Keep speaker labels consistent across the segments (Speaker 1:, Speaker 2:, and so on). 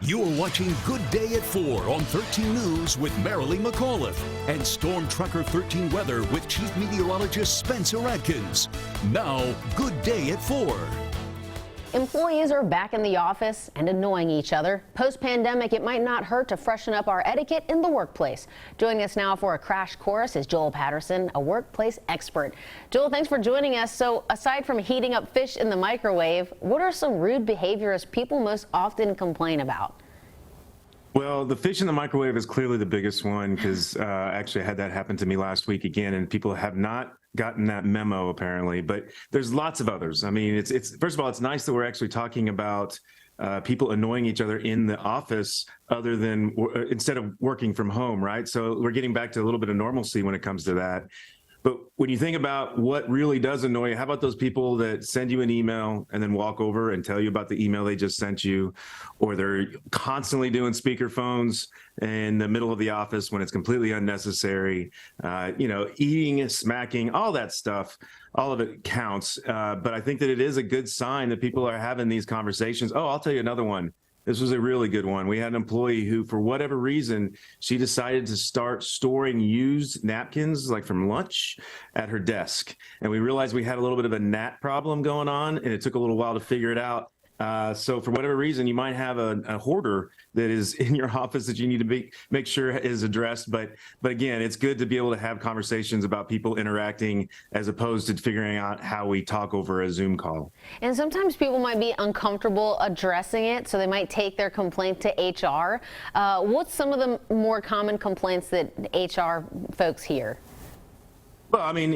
Speaker 1: You are watching Good Day at 4 on 13 News with Marilee McAuliffe and Storm Tracker 13 Weather with Chief Meteorologist Spencer Atkins. Now, Good Day at 4.
Speaker 2: Employees are back in the office and annoying each other. Post-pandemic, it might not hurt to freshen up our etiquette in the workplace. Joining us now for a crash course is Joel Patterson, a workplace expert. Joel, thanks for joining us. So aside from heating up fish in the microwave, what are some rude behaviors people most often complain about?
Speaker 3: Well, the fish in the microwave is clearly the biggest one because actually I had that happen to me last week again, and people have not gotten that memo apparently. But there's lots of others. I mean, it's first of all, it's nice that we're actually talking about people annoying each other in the office other than instead of working from home, right? So we're getting back to a little bit of normalcy when it comes to that. But when you think about what really does annoy you, how about those people that send you an email and then walk over and tell you about the email they just sent you, or they're constantly doing speakerphones in the middle of the office when it's completely unnecessary, eating, smacking, all that stuff, all of it counts. But I think that it is a good sign that people are having these conversations. Oh, I'll tell you another one. This was a really good one. We had an employee who, for whatever reason, she decided to start storing used napkins, like from lunch, at her desk. And we realized we had a little bit of a gnat problem going on, and it took a little while to figure it out. So for whatever reason, you might have a hoarder that is in your office that you need to make sure is addressed. But again, it's good to be able to have conversations about people interacting as opposed to figuring out how we talk over a Zoom call.
Speaker 2: And sometimes people might be uncomfortable addressing it, so they might take their complaint to HR. What's some of the more common complaints that HR folks hear?
Speaker 3: Well, I mean,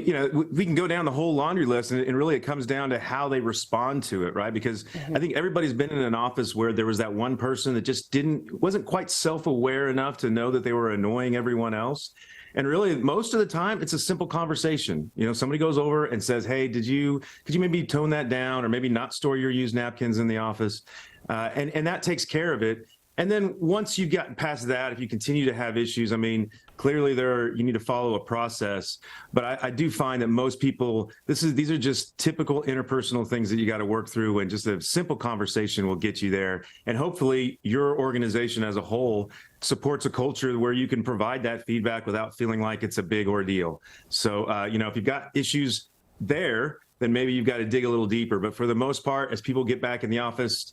Speaker 3: we can go down the whole laundry list, and really it comes down to how they respond to it, right? Because I think everybody's been in an office where there was that one person that just wasn't quite self-aware enough to know that they were annoying everyone else. And really, most of the time, it's a simple conversation. Somebody goes over and says, hey, could you maybe tone that down, or maybe not store your used napkins in the office? And that takes care of it. And then once you've gotten past that, if you continue to have issues, I mean, clearly you need to follow a process. But I do find that most people, these are just typical interpersonal things that you got to work through, and just a simple conversation will get you there. And hopefully your organization as a whole supports a culture where you can provide that feedback without feeling like it's a big ordeal. So, if you've got issues there, then maybe you've got to dig a little deeper. But for the most part, as people get back in the office,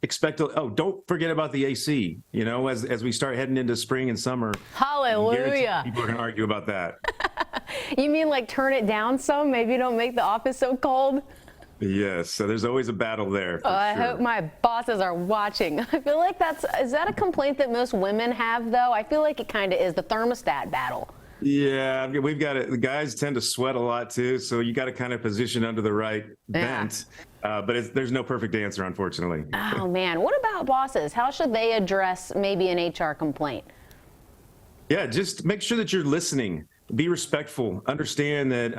Speaker 3: don't forget about the AC. As we start heading into spring and summer.
Speaker 2: Hallelujah.
Speaker 3: People are going to argue about that.
Speaker 2: You mean like turn it down some? Maybe don't make the office so cold?
Speaker 3: Yes, so there's always a battle there.
Speaker 2: I hope my bosses are watching. I feel like is that a complaint that most women have, though? I feel like it kind of is, the thermostat battle.
Speaker 3: Yeah, we've got it. The guys tend to sweat a lot too, so you got to kind of position under the right vent. But there's no perfect answer, unfortunately.
Speaker 2: Oh man, what about bosses? How should they address maybe an HR complaint?
Speaker 3: Yeah, just make sure that you're listening. Be respectful. Understand that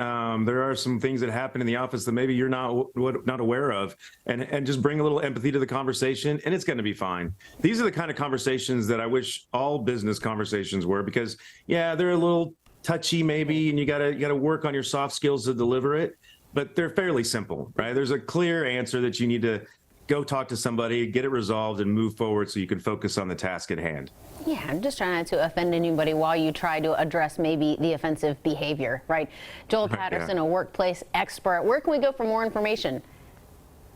Speaker 3: there are some things that happen in the office that maybe you're not aware of, and just bring a little empathy to the conversation, and it's going to be fine. These are the kind of conversations that I wish all business conversations were, because they're a little touchy maybe, and you got to work on your soft skills to deliver it, but they're fairly simple, right? There's a clear answer that you need to go talk to somebody, get it resolved, and move forward so you can focus on the task at hand.
Speaker 2: Yeah, I'm just trying not to offend anybody while you try to address maybe the offensive behavior, right? Joel Patterson, a workplace expert. Where can we go for more information?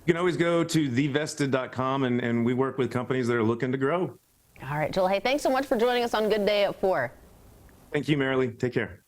Speaker 3: You can always go to thevested.com, and we work with companies that are looking to grow.
Speaker 2: All right, Joel, hey, thanks so much for joining us on Good Day at 4.
Speaker 3: Thank you, Marilee. Take care.